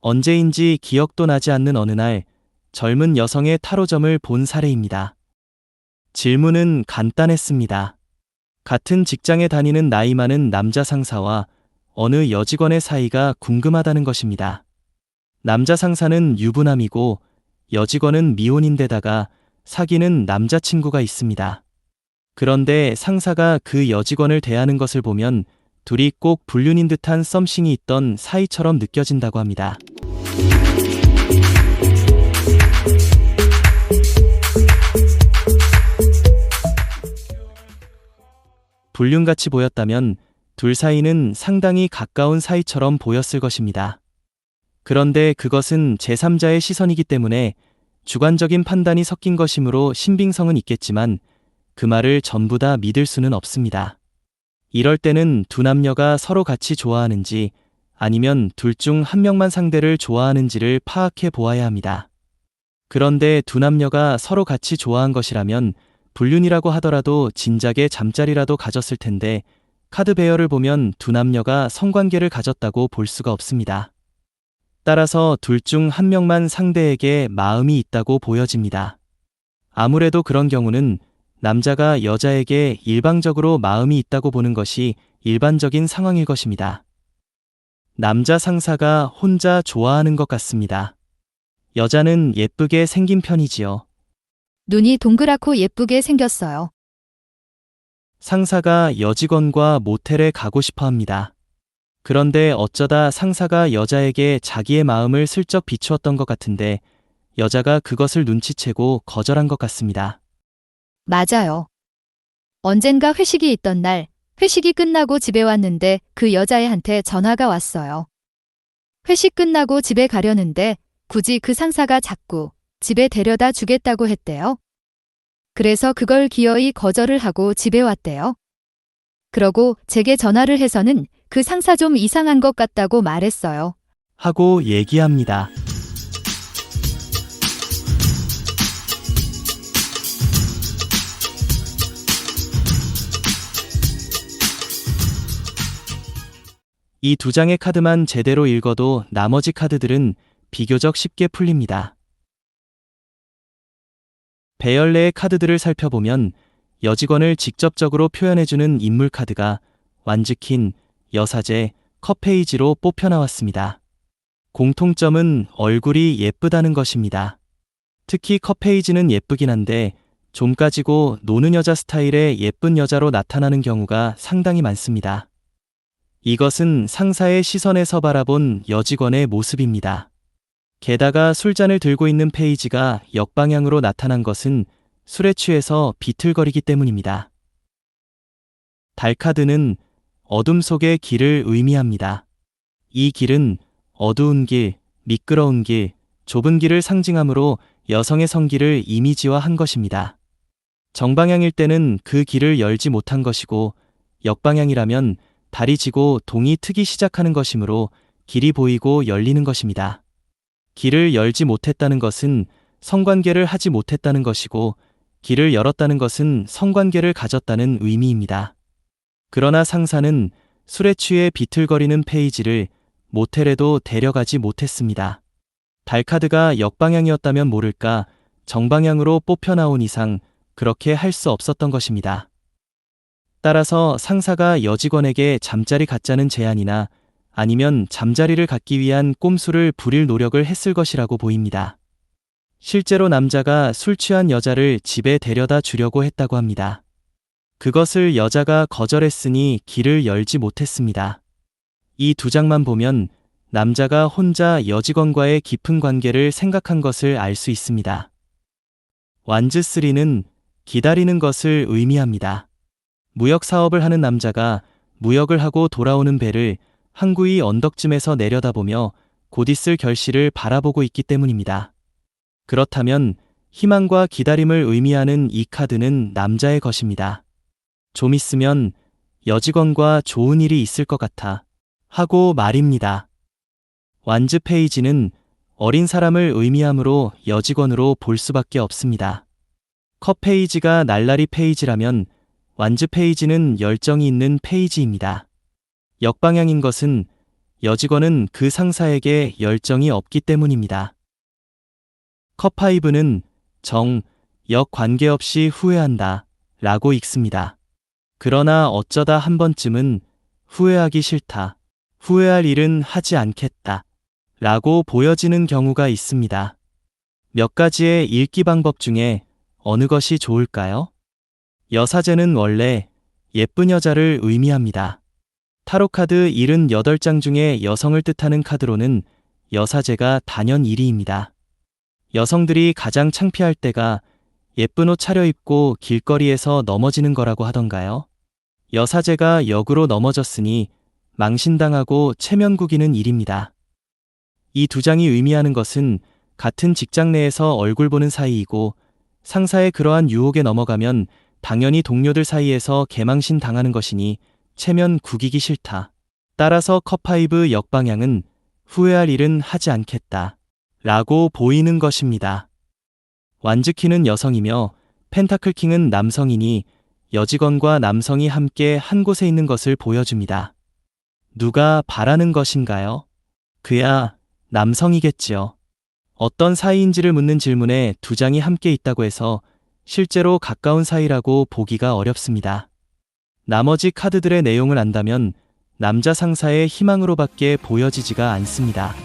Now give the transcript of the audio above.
언제인지 기억도 나지 않는 어느 날 젊은 여성의 타로점을 본 사례입니다. 질문은 간단했습니다. 같은 직장에 다니는 나이 많은 남자 상사와 어느 여직원의 사이가 궁금하다는 것입니다. 남자 상사는 유부남이고 여직원은 미혼인데다가 사귀는 남자친구가 있습니다. 그런데 상사가 그 여직원을 대하는 것을 보면 둘이 꼭 불륜인 듯한 썸씽이 있던 사이처럼 느껴진다고 합니다. 불륜같이 보였다면 둘 사이는 상당히 가까운 사이처럼 보였을 것입니다. 그런데 그것은 제3자의 시선이기 때문에 주관적인 판단이 섞인 것이므로 신빙성은 있겠지만 그 말을 전부 다 믿을 수는 없습니다. 이럴 때는 두 남녀가 서로 같이 좋아하는지 아니면 둘 중 한 명만 상대를 좋아하는지를 파악해 보아야 합니다. 그런데 두 남녀가 서로 같이 좋아한 것이라면 불륜이라고 하더라도 진작에 잠자리라도 가졌을 텐데 카드 배열을 보면 두 남녀가 성관계를 가졌다고 볼 수가 없습니다. 따라서 둘 중 한 명만 상대에게 마음이 있다고 보여집니다. 아무래도 그런 경우는 남자가 여자에게 일방적으로 마음이 있다고 보는 것이 일반적인 상황일 것입니다. 남자 상사가 혼자 좋아하는 것 같습니다. 여자는 예쁘게 생긴 편이지요. 눈이 동그랗고 예쁘게 생겼어요. 상사가 여직원과 모텔에 가고 싶어 합니다. 그런데 어쩌다 상사가 여자에게 자기의 마음을 슬쩍 비추었던 것 같은데 여자가 그것을 눈치채고 거절한 것 같습니다. 맞아요. 언젠가 회식이 있던 날, 회식이 끝나고 집에 왔는데 그 여자애한테 전화가 왔어요. 회식 끝나고 집에 가려는데 굳이 그 상사가 자꾸 집에 데려다 주겠다고 했대요. 그래서 그걸 기어이 거절을 하고 집에 왔대요. 그러고 제게 전화를 해서는 그 상사 좀 이상한 것 같다고 말했어요. 하고 얘기합니다. 이 두 장의 카드만 제대로 읽어도 나머지 카드들은 비교적 쉽게 풀립니다. 배열 내의 카드들을 살펴보면 여직원을 직접적으로 표현해주는 인물 카드가 완즈킨, 여사제, 컵페이지로 뽑혀 나왔습니다. 공통점은 얼굴이 예쁘다는 것입니다. 특히 컵페이지는 예쁘긴 한데 좀 까지고 노는 여자 스타일의 예쁜 여자로 나타나는 경우가 상당히 많습니다. 이것은 상사의 시선에서 바라본 여직원의 모습입니다. 게다가 술잔을 들고 있는 페이지가 역방향으로 나타난 것은 술에 취해서 비틀거리기 때문입니다. 달카드는 어둠 속의 길을 의미합니다. 이 길은 어두운 길, 미끄러운 길, 좁은 길을 상징하므로 여성의 성기를 이미지화한 것입니다. 정방향일 때는 그 길을 열지 못한 것이고 역방향이라면 달이 지고 동이 트기 시작하는 것이므로 길이 보이고 열리는 것입니다. 길을 열지 못했다는 것은 성관계를 하지 못했다는 것이고 길을 열었다는 것은 성관계를 가졌다는 의미입니다. 그러나 상사는 술에 취해 비틀거리는 페이지를 모텔에도 데려가지 못했습니다. 달카드가 역방향이었다면 모를까 정방향으로 뽑혀 나온 이상 그렇게 할 수 없었던 것입니다. 따라서 상사가 여직원에게 잠자리 갖자는 제안이나 아니면 잠자리를 갖기 위한 꼼수를 부릴 노력을 했을 것이라고 보입니다. 실제로 남자가 술 취한 여자를 집에 데려다 주려고 했다고 합니다. 그것을 여자가 거절했으니 길을 열지 못했습니다. 이 두 장만 보면 남자가 혼자 여직원과의 깊은 관계를 생각한 것을 알 수 있습니다. 완즈3는 기다리는 것을 의미합니다. 무역 사업을 하는 남자가 무역을 하고 돌아오는 배를 항구의 언덕쯤에서 내려다보며 곧 있을 결실을 바라보고 있기 때문입니다. 그렇다면 희망과 기다림을 의미하는 이 카드는 남자의 것입니다. 좀 있으면 여직원과 좋은 일이 있을 것 같아 하고 말입니다. 완즈 페이지는 어린 사람을 의미하므로 여직원으로 볼 수밖에 없습니다. 컵 페이지가 날라리 페이지라면 완즈 페이지는 열정이 있는 페이지입니다. 역방향인 것은 여직원은 그 상사에게 열정이 없기 때문입니다. 컵5는 정, 역 관계없이 후회한다 라고 읽습니다. 그러나 어쩌다 한 번쯤은 후회하기 싫다, 후회할 일은 하지 않겠다 라고 보여지는 경우가 있습니다. 몇 가지의 읽기 방법 중에 어느 것이 좋을까요? 여사제는 원래 예쁜 여자를 의미합니다. 타로카드 78장 중에 여성을 뜻하는 카드로는 여사제가 단연 1위입니다. 여성들이 가장 창피할 때가 예쁜 옷 차려입고 길거리에서 넘어지는 거라고 하던가요? 여사제가 역으로 넘어졌으니 망신당하고 체면 구기는 일입니다. 이 두 장이 의미하는 것은 같은 직장 내에서 얼굴 보는 사이이고 상사의 그러한 유혹에 넘어가면 당연히 동료들 사이에서 개망신 당하는 것이니 체면 구기기 싫다. 따라서 컵5 역방향은 후회할 일은 하지 않겠다 라고 보이는 것입니다. 완즈키는 여성이며 펜타클킹은 남성이니 여직원과 남성이 함께 한 곳에 있는 것을 보여줍니다. 누가 바라는 것인가요? 그야 남성이겠지요. 어떤 사이인지를 묻는 질문에 두 장이 함께 있다고 해서 실제로 가까운 사이라고 보기가 어렵습니다. 나머지 카드들의 내용을 안다면 남자 상사의 희망으로밖에 보여지지가 않습니다.